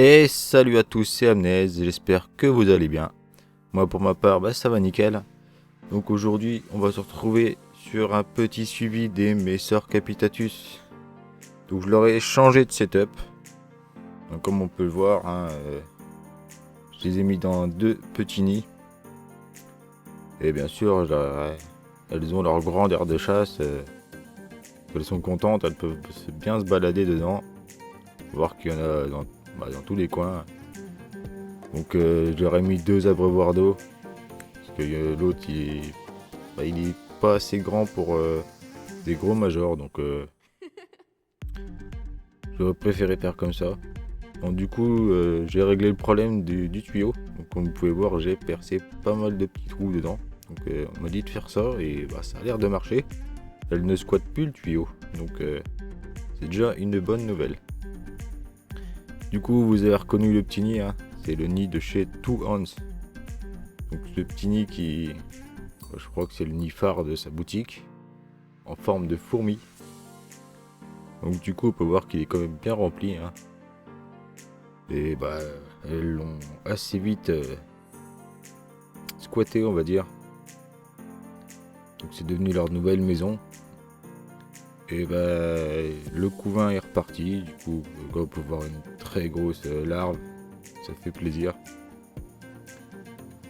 Et salut à tous, c'est Amnez, j'espère que vous allez bien. Moi pour ma part, ça va nickel. Donc aujourd'hui, on va se retrouver sur un petit suivi des Messor Capitatus. Donc je leur ai changé de setup. Donc comme on peut le voir, je les ai mis dans deux petits nids. Et bien sûr, elles ont leur grande aire de chasse. Elles sont contentes, elles peuvent bien se balader dedans. Voir qu'il y en a dans tous les coins. Donc je leur ai mis deux abreuvoirs d'eau. Parce que l'autre il est pas assez grand pour des gros majors. Donc j'aurais préféré faire comme ça. Donc du coup j'ai réglé le problème du tuyau. Donc comme vous pouvez voir, j'ai percé pas mal de petits trous dedans. Donc on m'a dit de faire ça et ça a l'air de marcher. Elle ne squatte plus le tuyau. Donc c'est déjà une bonne nouvelle. Du coup vous avez reconnu le petit nid, c'est le nid de chez Two Hands. Donc ce petit nid qui, je crois que c'est le nid phare de sa boutique, en forme de fourmi. Donc du coup on peut voir qu'il est quand même bien rempli. Et elles l'ont assez vite squatté, on va dire. Donc c'est devenu leur nouvelle maison. Et le couvain est reparti. Du coup on peut voir une très grosse larve. Ça fait plaisir.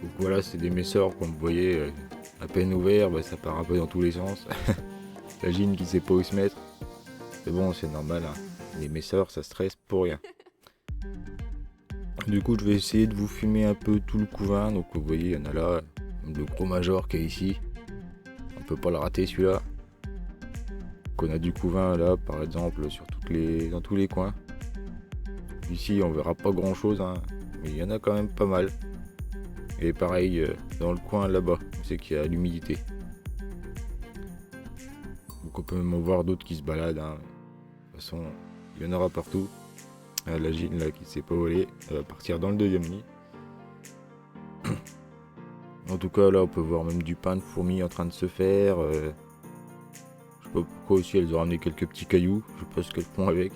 Donc voilà, c'est des messors, comme vous voyez, à peine ouvert, ça part un peu dans tous les sens. La gine qui sait pas où se mettre. Mais bon, c'est normal, les messors ça stresse pour rien. Du coup je vais essayer de vous filmer un peu tout le couvain. Donc vous voyez, il y en a là, le gros major qui est ici. On peut pas le rater celui-là. Donc on a du couvain là par exemple dans tous les coins. Ici on verra pas grand chose, mais il y en a quand même pas mal. Et pareil dans le coin là-bas, c'est qu'il y a l'humidité. Donc on peut même en voir d'autres qui se baladent. De toute façon, il y en aura partout. La gine là qui s'est pas volée, elle va partir dans le deuxième nid. En tout cas là on peut voir même du pain de fourmi en train de se faire. Je sais pas pourquoi aussi elles ont ramené quelques petits cailloux. Je sais pas ce qu'elles font avec.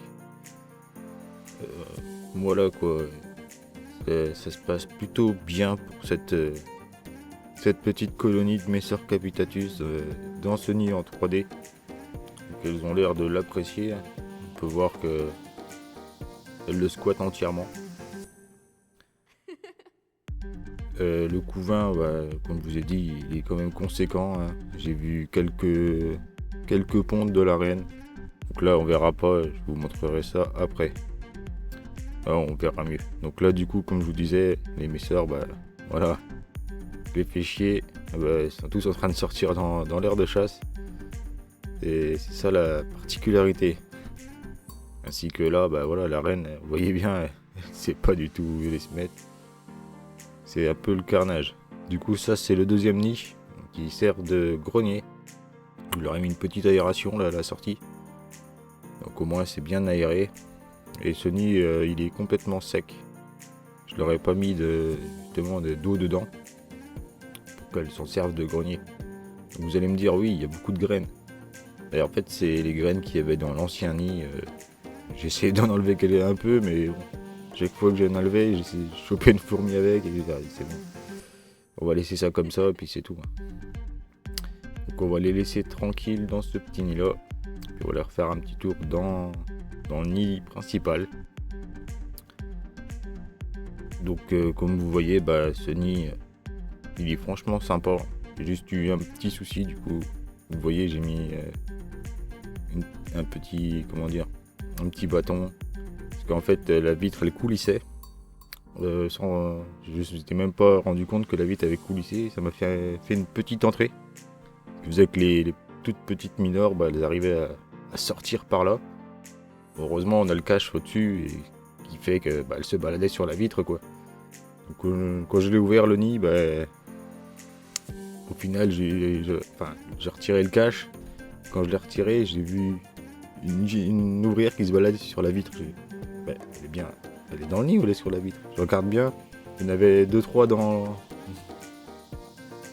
Voilà quoi. Ça se passe plutôt bien pour cette petite colonie de Messor Capitatus dans ce nid en 3D. Donc elles ont l'air de l'apprécier. On peut voir que elles le squattent entièrement. Le couvain, comme je vous ai dit, il est quand même conséquent. J'ai vu quelques pontes de la reine. Donc là on verra pas, je vous montrerai ça après. On verra mieux. Donc là du coup, comme je vous disais, les messeurs, voilà, je les fais chier. Ils sont tous en train de sortir dans l'aire de chasse. Et c'est ça la particularité. Ainsi que là, voilà, la reine, vous voyez bien, elle sait pas du tout où aller se mettre. C'est un peu le carnage. Du coup ça c'est le deuxième nid qui sert de grenier. Je leur ai mis une petite aération là à la sortie. Donc au moins c'est bien aéré. Et ce nid il est complètement sec. Je leur ai pas mis d'eau dedans pour qu'elles s'en servent de grenier. Donc vous allez me dire oui, il y a beaucoup de graines. Et en fait c'est les graines qu'il y avait dans l'ancien nid. J'ai essayé d'en enlever un peu, mais bon, chaque fois que j'en enlevais, j'essaie de choper une fourmi avec et c'est bon. On va laisser ça comme ça et puis c'est tout. Donc on va les laisser tranquilles dans ce petit nid là. Puis on va leur faire un petit tour dans le nid principal. Donc comme vous voyez, ce nid il est franchement sympa. J'ai juste eu un petit souci du coup. Vous voyez, j'ai mis un petit bâton. Parce qu'en fait la vitre elle coulissait. Je ne m'étais même pas rendu compte que la vitre avait coulissé. Ça m'a fait une petite entrée. Ce qui faisait que les toutes petites mineurs, elles arrivaient à sortir par là. Heureusement on a le cache au-dessus et qui fait que elles se baladaient sur la vitre quoi. Donc quand je l'ai ouvert le nid, au final j'ai retiré le cache. Quand je l'ai retiré, j'ai vu une ouvrière qui se baladait sur la vitre. Elle est dans le nid ou elle est sur la vitre? Je regarde bien. Il y en avait 2-3 dans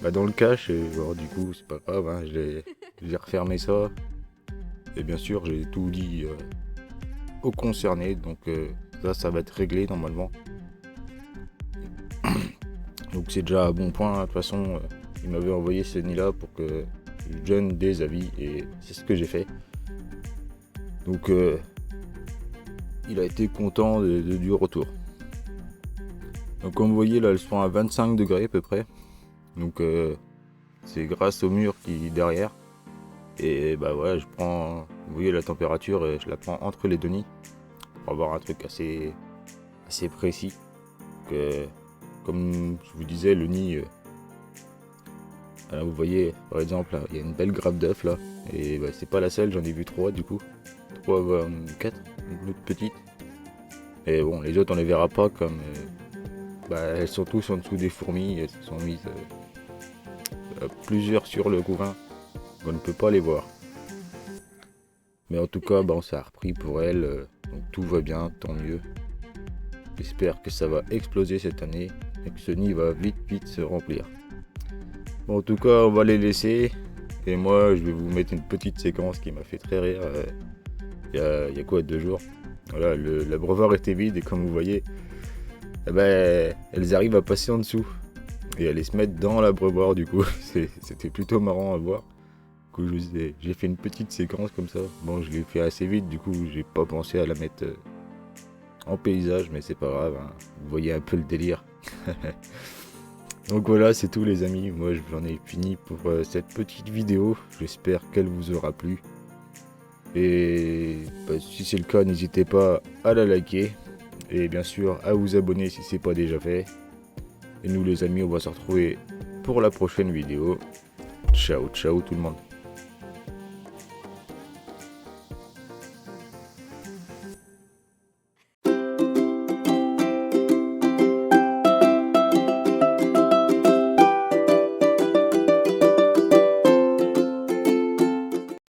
le cache et du coup c'est pas grave, j'ai refermé ça. Et bien sûr j'ai tout dit aux concernés, donc ça va être réglé normalement. Donc c'est déjà un bon point, de toute façon il m'avait envoyé ce nid là pour que je donne des avis et c'est ce que j'ai fait. Donc il a été content du retour. Donc comme vous voyez là, elles sont à 25 degrés à peu près. Donc c'est grâce au mur qui est derrière. Et bah voilà, je prends, vous voyez la température, je la prends entre les deux nids pour avoir un truc assez précis. Donc, comme je vous disais, le nid, là, vous voyez par exemple, il y a une belle grappe d'œufs là. Et bah, c'est pas la seule, j'en ai vu 3 du coup. 3, 4, une autre petite. Et bon, les autres on les verra pas comme elles sont tous en dessous des fourmis, elles se sont mises plusieurs sur le couvain, on ne peut pas les voir. Mais en tout cas, ça a repris pour elles, donc tout va bien, tant mieux. J'espère que ça va exploser cette année et que ce nid va vite se remplir. Bon, en tout cas, on va les laisser. Et moi, je vais vous mettre une petite séquence qui m'a fait très rire il y a quoi, 2 jours. Voilà, l'abreuvoir était vide et comme vous voyez, elles arrivent à passer en dessous et aller se mettre dans l'abreuvoir du coup. C'était plutôt marrant à voir. Du coup, j'ai fait une petite séquence comme ça. Bon, je l'ai fait assez vite, du coup, j'ai pas pensé à la mettre en paysage, mais c'est pas grave, hein. Vous voyez un peu le délire. Donc voilà, c'est tout les amis. Moi, j'en ai fini pour cette petite vidéo. J'espère qu'elle vous aura plu. Et si c'est le cas, n'hésitez pas à la liker. Et bien sûr, à vous abonner si c'est pas déjà fait. Et nous les amis, on va se retrouver pour la prochaine vidéo. Ciao tout le monde.